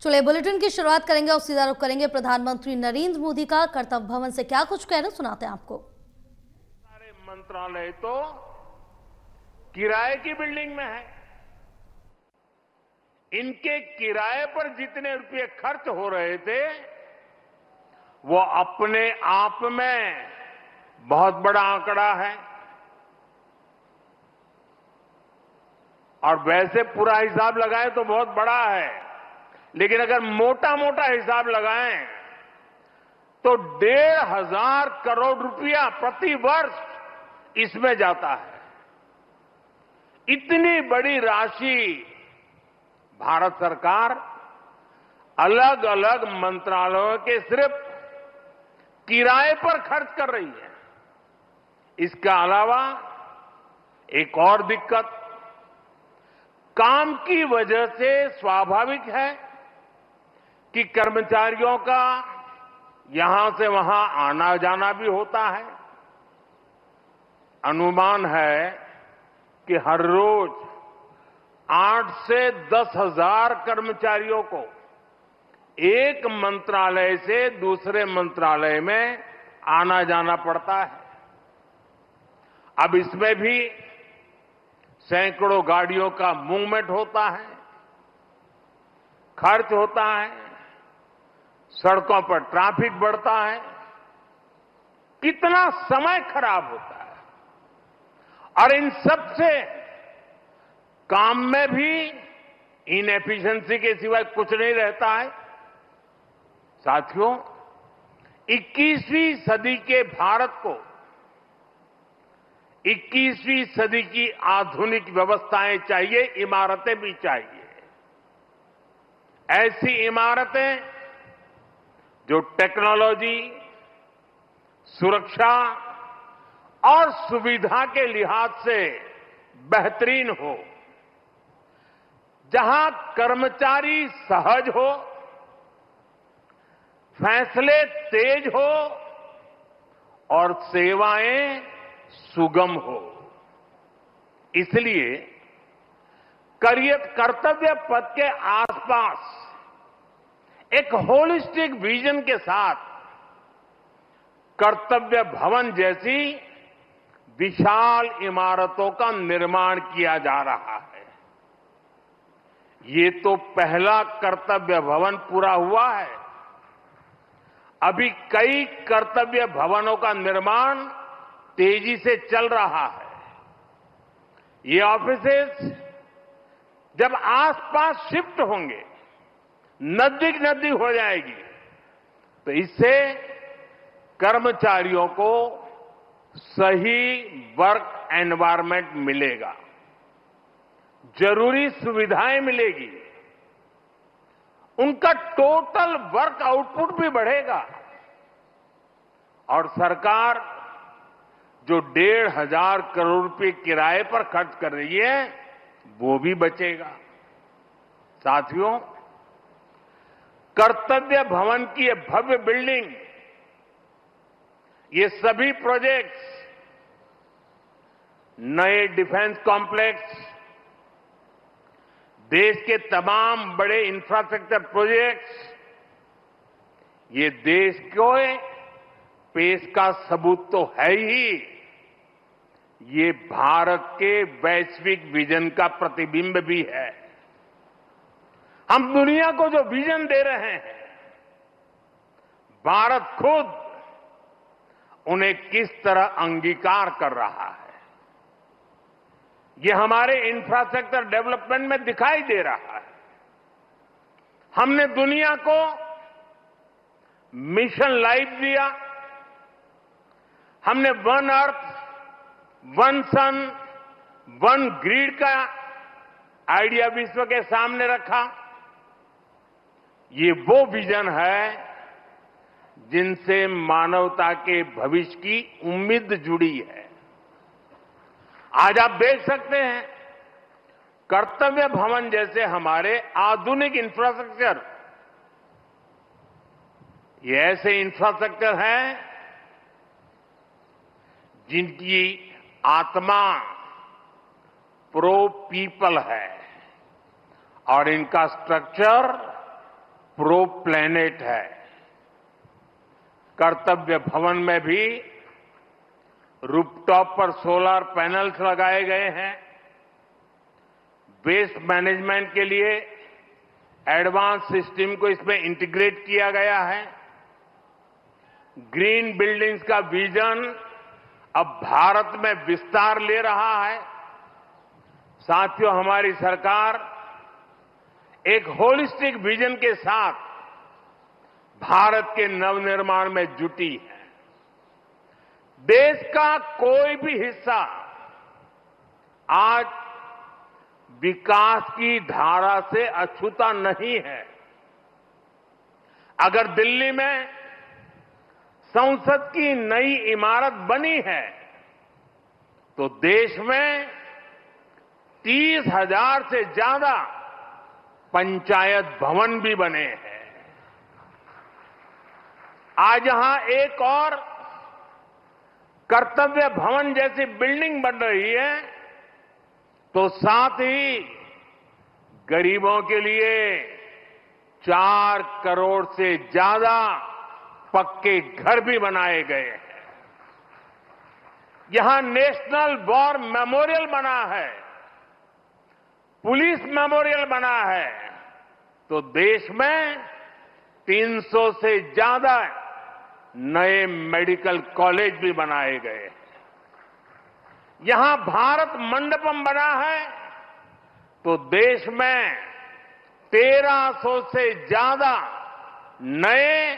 चलिए बुलेटिन की शुरुआत करेंगे और सीधा रुख करेंगे प्रधानमंत्री नरेंद्र मोदी का कर्तव्य भवन से क्या कुछ कह रहे सुनाते हैं आपको। सारे मंत्रालय तो किराए की बिल्डिंग में है। इनके किराए पर जितने रुपए खर्च हो रहे थे वो अपने आप में बहुत बड़ा आंकड़ा है। और वैसे पूरा हिसाब लगाएं तो बहुत बड़ा है, लेकिन अगर मोटा मोटा हिसाब लगाएं तो 1,500 करोड़ रुपया प्रति वर्ष इसमें जाता है। इतनी बड़ी राशि भारत सरकार अलग अलग मंत्रालयों के सिर्फ किराए पर खर्च कर रही है। इसके अलावा एक और दिक्कत काम की वजह से स्वाभाविक है कि कर्मचारियों का यहां से वहां आना जाना भी होता है। अनुमान है कि हर रोज 8 से 10,000 कर्मचारियों को एक मंत्रालय से दूसरे मंत्रालय में आना जाना पड़ता है। अब इसमें भी सैकड़ों गाड़ियों का मूवमेंट होता है, खर्च होता है, सड़कों पर ट्रैफिक बढ़ता है, कितना समय खराब होता है। और इन सब से काम में भी इनएफिशिएंसी के सिवाय कुछ नहीं रहता है। साथियों, 21वीं सदी के भारत को 21वीं सदी की आधुनिक व्यवस्थाएं चाहिए, इमारतें भी चाहिए। ऐसी इमारतें जो टेक्नोलॉजी, सुरक्षा और सुविधा के लिहाज से बेहतरीन हो, जहां कर्मचारी सहज हो, फैसले तेज हो और सेवाएं सुगम हो। इसलिए कर्तव्य पथ के आसपास एक होलिस्टिक विजन के साथ कर्तव्य भवन जैसी विशाल इमारतों का निर्माण किया जा रहा है। ये तो पहला कर्तव्य भवन पूरा हुआ है। अभी कई कर्तव्य भवनों का निर्माण तेजी से चल रहा है। ये ऑफिसेस जब आसपास शिफ्ट होंगे, नजदीक नजदीक हो जाएगी, तो इससे कर्मचारियों को सही वर्क एनवायरनमेंट मिलेगा, जरूरी सुविधाएं मिलेगी, उनका टोटल वर्क आउटपुट भी बढ़ेगा और सरकार जो 1,500 करोड़ रुपए किराए पर खर्च कर रही है वो भी बचेगा। साथियों, कर्तव्य भवन की ये भव्य बिल्डिंग, ये सभी प्रोजेक्ट्स, नए डिफेंस कॉम्प्लेक्स, देश के तमाम बड़े इंफ्रास्ट्रक्चर प्रोजेक्ट्स, ये देश को पेश का सबूत तो है ही, ये भारत के वैश्विक विजन का प्रतिबिंब भी है। हम दुनिया को जो विजन दे रहे हैं, भारत खुद उन्हें किस तरह अंगीकार कर रहा है, ये हमारे इंफ्रास्ट्रक्चर डेवलपमेंट में दिखाई दे रहा है। हमने दुनिया को मिशन लाइफ दिया, हमने वन अर्थ, वन सन, वन ग्रिड का आइडिया विश्व के सामने रखा। ये वो विजन है जिनसे मानवता के भविष्य की उम्मीद जुड़ी है। आज आप देख सकते हैं, कर्तव्य भवन जैसे हमारे आधुनिक इंफ्रास्ट्रक्चर, ये ऐसे इंफ्रास्ट्रक्चर हैं जिनकी आत्मा प्रो पीपल है और इनका स्ट्रक्चर प्रो प्लेनेट है। कर्तव्य भवन में भी रूफटॉप पर सोलर पैनल्स लगाए गए हैं। वेस्ट मैनेजमेंट के लिए एडवांस सिस्टम को इसमें इंटीग्रेट किया गया है। ग्रीन बिल्डिंग्स का विजन अब भारत में विस्तार ले रहा है। साथियों, हमारी सरकार एक होलिस्टिक विजन के साथ भारत के नवनिर्माण में जुटी है। देश का कोई भी हिस्सा आज विकास की धारा से अछूता नहीं है। अगर दिल्ली में संसद की नई इमारत बनी है तो देश में 30,000 से ज्यादा पंचायत भवन भी बने हैं। आज यहां एक और कर्तव्य भवन जैसी बिल्डिंग बन रही है तो साथ ही गरीबों के लिए 4 करोड़ से ज्यादा पक्के घर भी बनाए गए हैं। यहां नेशनल वॉर मेमोरियल बना है, पुलिस मेमोरियल बना है, तो देश में 300 से ज्यादा नए मेडिकल कॉलेज भी बनाए गए हैं। यहां भारत मंडपम बना है तो देश में 1300 से ज्यादा नए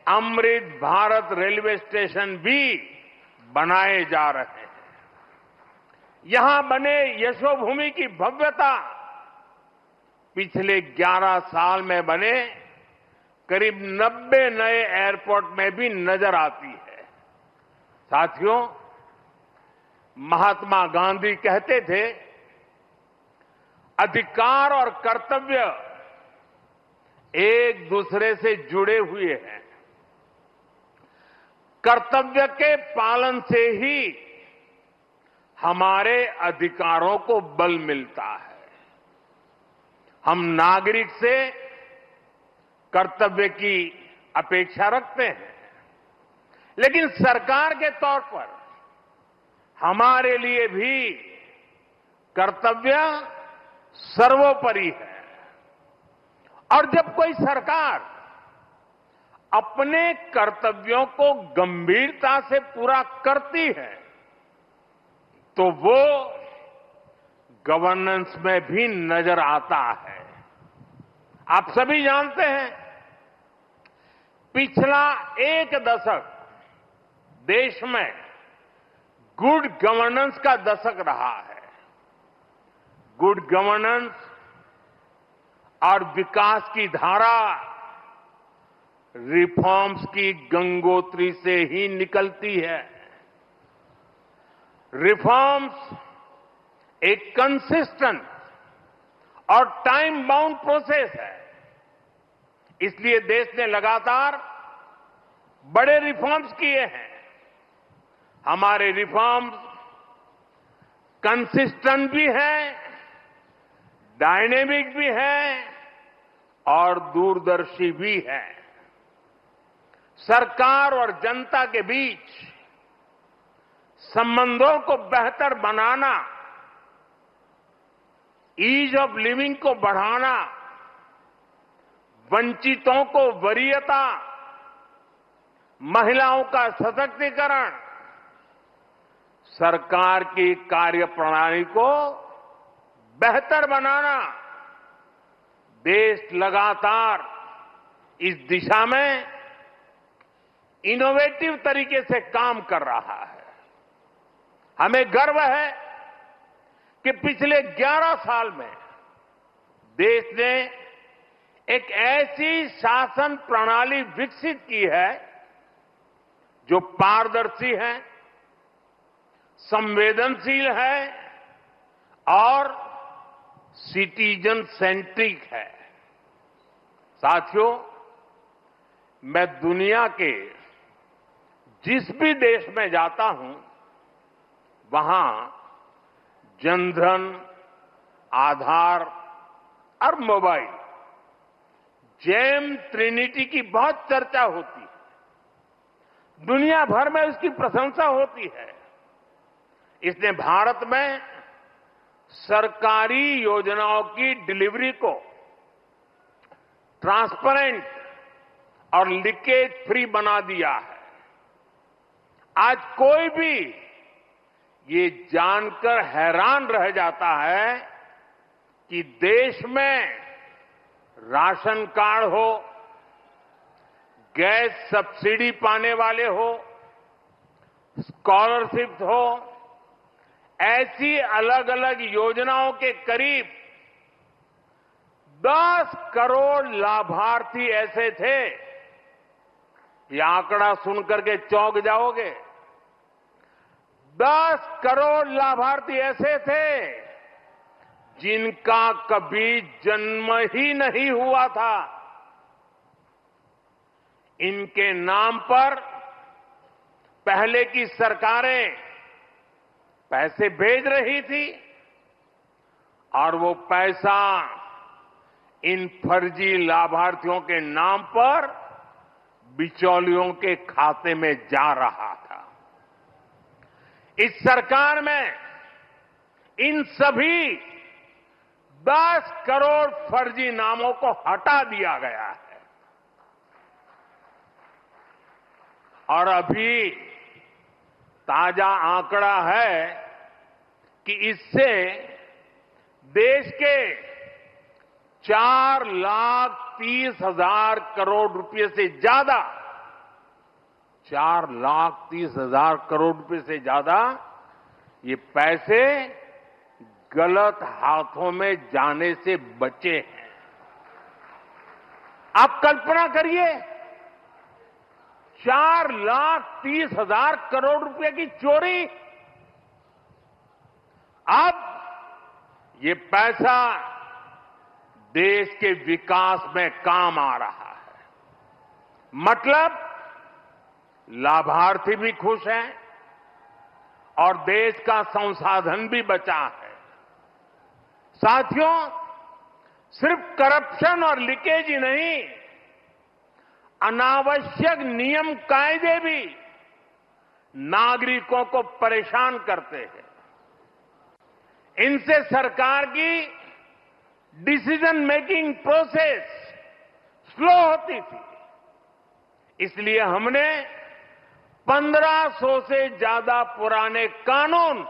अमृत भारत रेलवे स्टेशन भी बनाए जा रहे हैं। यहां बने यशोभूमि की भव्यता पिछले 11 साल में बने करीब 90 नए एयरपोर्ट में भी नजर आती है। साथियों, महात्मा गांधी कहते थे, अधिकार और कर्तव्य एक दूसरे से जुड़े हुए हैं। कर्तव्य के पालन से ही हमारे अधिकारों को बल मिलता है। हम नागरिक से कर्तव्य की अपेक्षा रखते हैं, लेकिन सरकार के तौर पर हमारे लिए भी कर्तव्य सर्वोपरि है। और जब कोई सरकार अपने कर्तव्यों को गंभीरता से पूरा करती है तो वो गवर्नेंस में भी नजर आता है। आप सभी जानते हैं, पिछला 1 दशक देश में गुड गवर्नेंस का दशक रहा है। गुड गवर्नेंस और विकास की धारा रिफॉर्म्स की गंगोत्री से ही निकलती है। रिफॉर्म्स एक कंसिस्टेंट और टाइम बाउंड प्रोसेस है। इसलिए देश ने लगातार बड़े रिफॉर्म्स किए हैं। हमारे रिफॉर्म्स कंसिस्टेंट भी हैं, डायनेमिक भी हैं और दूरदर्शी भी हैं। सरकार और जनता के बीच संबंधों को बेहतर बनाना, ईज ऑफ लिविंग को बढ़ाना, वंचितों को वरीयता, महिलाओं का सशक्तिकरण, सरकार की कार्यप्रणाली को बेहतर बनाना, देश लगातार इस दिशा में इनोवेटिव तरीके से काम कर रहा है। हमें गर्व है कि पिछले 11 साल में देश ने एक ऐसी शासन प्रणाली विकसित की है जो पारदर्शी है, संवेदनशील है और सिटीजन सेंट्रिक है। साथियों, मैं दुनिया के जिस भी देश में जाता हूं, वहां जनधन, आधार और मोबाइल जेम ट्रिनिटी की बहुत चर्चा होती है, दुनिया भर में उसकी प्रशंसा होती है। इसने भारत में सरकारी योजनाओं की डिलीवरी को ट्रांसपेरेंट और लीकेज फ्री बना दिया है। आज कोई भी ये जानकर हैरान रह जाता है कि देश में राशन कार्ड हो, गैस सब्सिडी पाने वाले हो, स्कॉलरशिप हो, ऐसी अलग अलग योजनाओं के करीब 10 करोड़ लाभार्थी ऐसे थे। ये आंकड़ा सुनकर के चौंक जाओगे। 10 करोड़ लाभार्थी ऐसे थे जिनका कभी जन्म ही नहीं हुआ था। इनके नाम पर पहले की सरकारें पैसे भेज रही थी और वो पैसा इन फर्जी लाभार्थियों के नाम पर बिचौलियों के खाते में जा रहा था। इस सरकार में इन सभी 10 करोड़ फर्जी नामों को हटा दिया गया है और अभी ताजा आंकड़ा है कि इससे देश के 4,30,000 करोड़ रुपए से ज्यादा 4,30,000 करोड़ रुपए से ज्यादा ये पैसे गलत हाथों में जाने से बचे हैं। आप कल्पना करिए, 4,30,000 करोड़ रुपए की चोरी। अब ये पैसा देश के विकास में काम आ रहा है। मतलब लाभार्थी भी खुश हैं और देश का संसाधन भी बचा है। साथियों, सिर्फ करप्शन और लीकेज ही नहीं, अनावश्यक नियम कायदे भी नागरिकों को परेशान करते हैं। इनसे सरकार की डिसीजन मेकिंग प्रोसेस स्लो होती थी। इसलिए हमने 1500 से ज्यादा पुराने कानून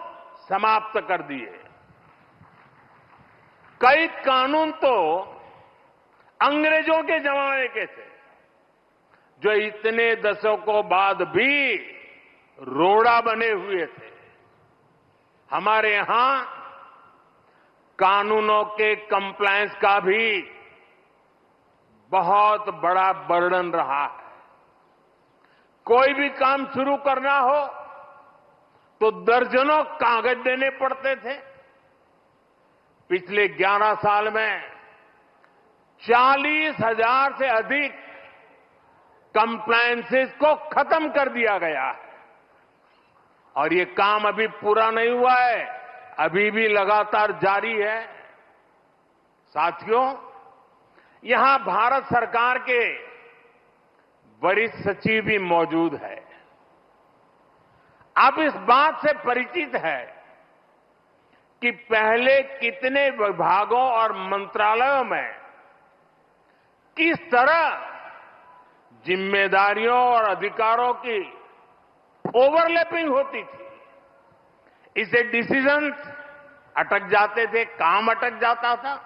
समाप्त कर दिए। कई कानून तो अंग्रेजों के जमाने के थे, जो इतने दशकों बाद भी रोड़ा बने हुए थे। हमारे यहां कानूनों के कंप्लायंस का भी बहुत बड़ा बर्डन रहा है। कोई भी काम शुरू करना हो तो दर्जनों कागज देने पड़ते थे। पिछले 11 साल में 40,000 से अधिक कंप्लायंसेस को खत्म कर दिया गया है और ये काम अभी पूरा नहीं हुआ है, अभी भी लगातार जारी है। साथियों, यहां भारत सरकार के वरिष्ठ सचिव भी मौजूद है। आप इस बात से परिचित है कि पहले कितने विभागों और मंत्रालयों में किस तरह जिम्मेदारियों और अधिकारों की ओवरलैपिंग होती थी। इससे डिसीजंस अटक जाते थे, काम अटक जाता था।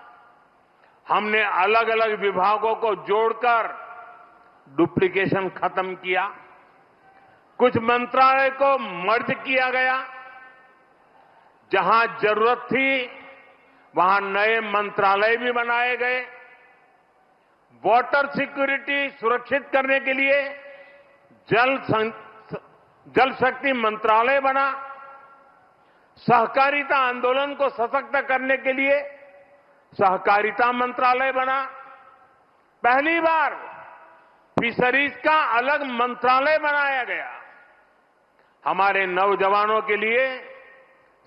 हमने अलग अलग विभागों को जोड़कर डुप्लीकेशन खत्म किया। कुछ मंत्रालय को मर्ज किया गया। जहां जरूरत थी वहां नए मंत्रालय भी बनाए गए। वाटर सिक्योरिटी सुरक्षित करने के लिए जल शक्ति मंत्रालय बना। सहकारिता आंदोलन को सशक्त करने के लिए सहकारिता मंत्रालय बना। पहली बार फिशरीज का अलग मंत्रालय बनाया गया। हमारे नौजवानों के लिए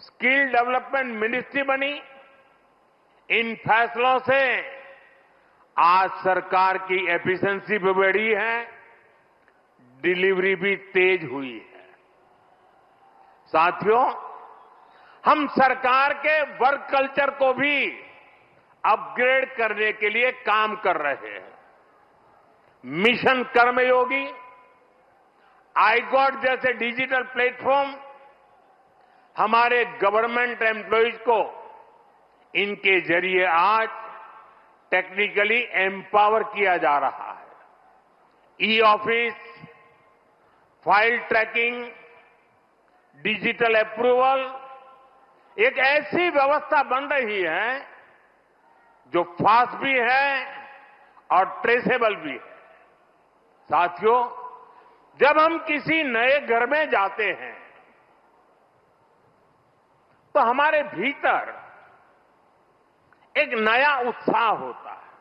स्किल डेवलपमेंट मिनिस्ट्री बनी। इन फैसलों से आज सरकार की एफिशिएंसी भी बढ़ी है, डिलीवरी भी तेज हुई है। साथियों, हम सरकार के वर्क कल्चर को भी अपग्रेड करने के लिए काम कर रहे हैं। मिशन कर्मयोगी, iGOT जैसे डिजिटल प्लेटफॉर्म हमारे गवर्नमेंट एम्प्लॉइज को इनके जरिए आज टेक्निकली एम्पावर किया जा रहा है। E office, file tracking, digital approval, एक ऐसी व्यवस्था बन रही है जो फास्ट भी है और ट्रेसेबल भी है। साथियों, जब हम किसी नए घर में जाते हैं तो हमारे भीतर एक नया उत्साह होता है।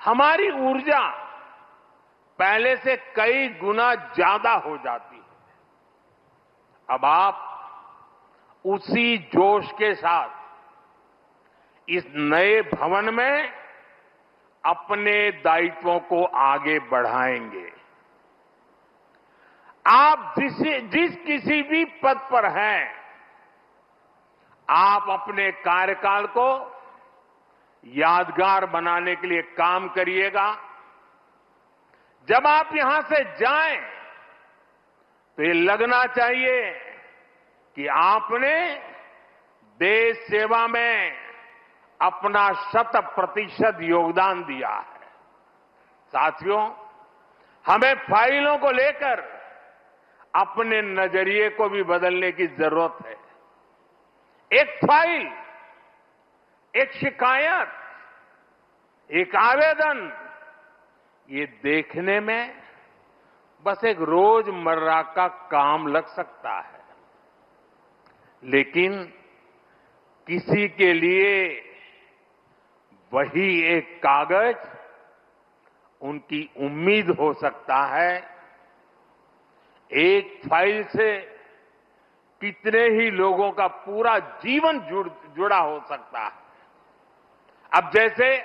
हमारी ऊर्जा पहले से कई गुना ज्यादा हो जाती है। अब आप उसी जोश के साथ इस नए भवन में अपने दायित्वों को आगे बढ़ाएंगे। आप जिस किसी भी पद पर हैं, आप अपने कार्यकाल को यादगार बनाने के लिए काम करिएगा। जब आप यहां से जाएं तो ये लगना चाहिए कि आपने देश सेवा में अपना 100% योगदान दिया है। साथियों, हमें फाइलों को लेकर अपने नजरिए को भी बदलने की जरूरत है। एक फाइल, एक शिकायत, एक आवेदन, ये देखने में बस एक रोजमर्रा का काम लग सकता है, लेकिन किसी के लिए वही एक कागज उनकी उम्मीद हो सकता है। एक फाइल से कितने ही लोगों का पूरा जीवन जुड़ा हो सकता है। अब जैसे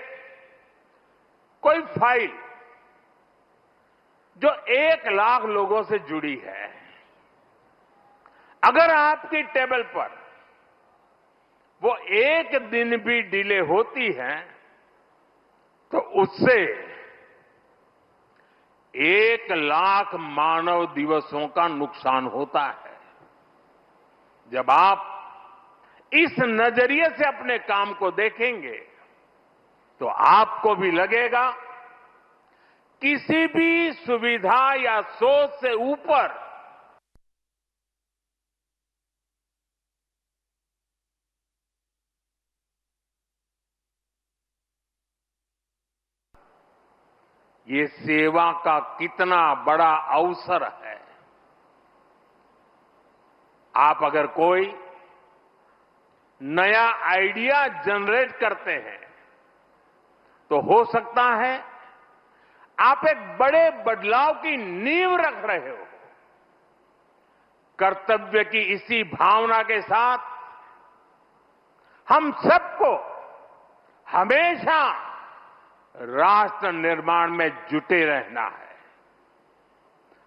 कोई फाइल जो 1 लाख लोगों से जुड़ी है, अगर आपकी टेबल पर वो एक दिन भी डिले होती है तो उससे 1 लाख मानव दिवसों का नुकसान होता है। जब आप इस नजरिए से अपने काम को देखेंगे तो आपको भी लगेगा किसी भी सुविधा या सोच से ऊपर ये सेवा का कितना बड़ा अवसर है। आप अगर कोई नया आइडिया जनरेट करते हैं तो हो सकता है आप एक बड़े बदलाव की नींव रख रहे हो। कर्तव्य की इसी भावना के साथ हम सबको हमेशा राष्ट्र निर्माण में जुटे रहना है।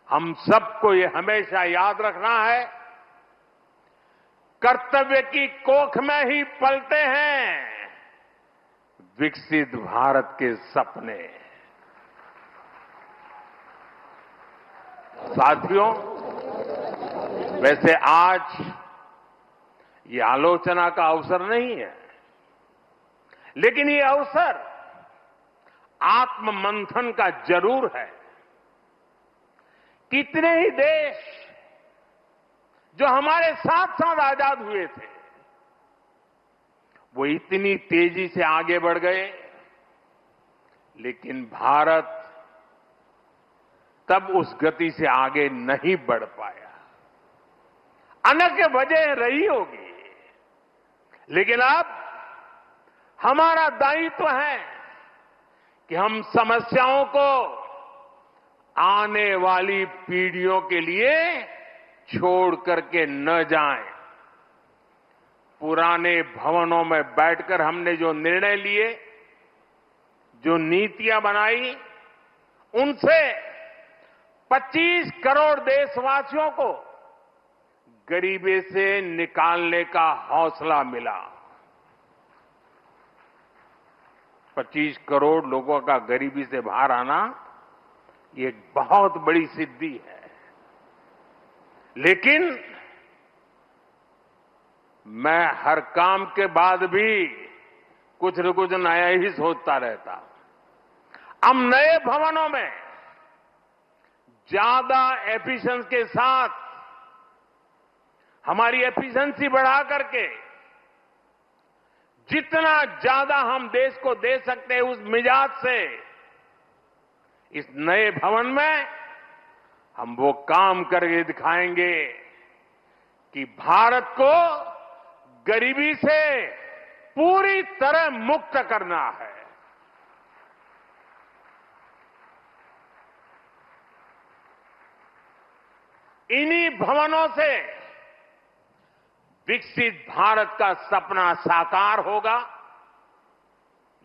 हम सबको ये हमेशा याद रखना है, कर्तव्य की कोख में ही पलते हैं विकसित भारत के सपने। साथियों, वैसे आज ये आलोचना का अवसर नहीं है, लेकिन ये अवसर आत्ममंथन का जरूर है। कितने ही देश जो हमारे साथ साथ आजाद हुए थे, वो इतनी तेजी से आगे बढ़ गए, लेकिन भारत तब उस गति से आगे नहीं बढ़ पाया। अनेक वजह रही होगी, लेकिन अब हमारा दायित्व है कि हम समस्याओं को आने वाली पीढ़ियों के लिए छोड़ करके न जाएं। पुराने भवनों में बैठकर हमने जो निर्णय लिए, जो नीतियां बनाई, उनसे 25 करोड़ देशवासियों को गरीबी से निकालने का हौसला मिला। 25 करोड़ लोगों का गरीबी से बाहर आना ये एक बहुत बड़ी सिद्धि है। लेकिन मैं हर काम के बाद भी कुछ न कुछ नया ही सोचता रहता। हम नए भवनों में ज्यादा एफिशिएंसी के साथ हमारी एफिशिएंसी बढ़ा करके जितना ज्यादा हम देश को दे सकते हैं, उस मिजाज से इस नए भवन में हम वो काम करके दिखाएंगे कि भारत को गरीबी से पूरी तरह मुक्त करना है। इन्हीं भवनों से विकसित भारत का सपना साकार होगा।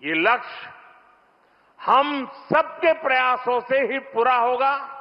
ये लक्ष्य हम सबके प्रयासों से ही पूरा होगा।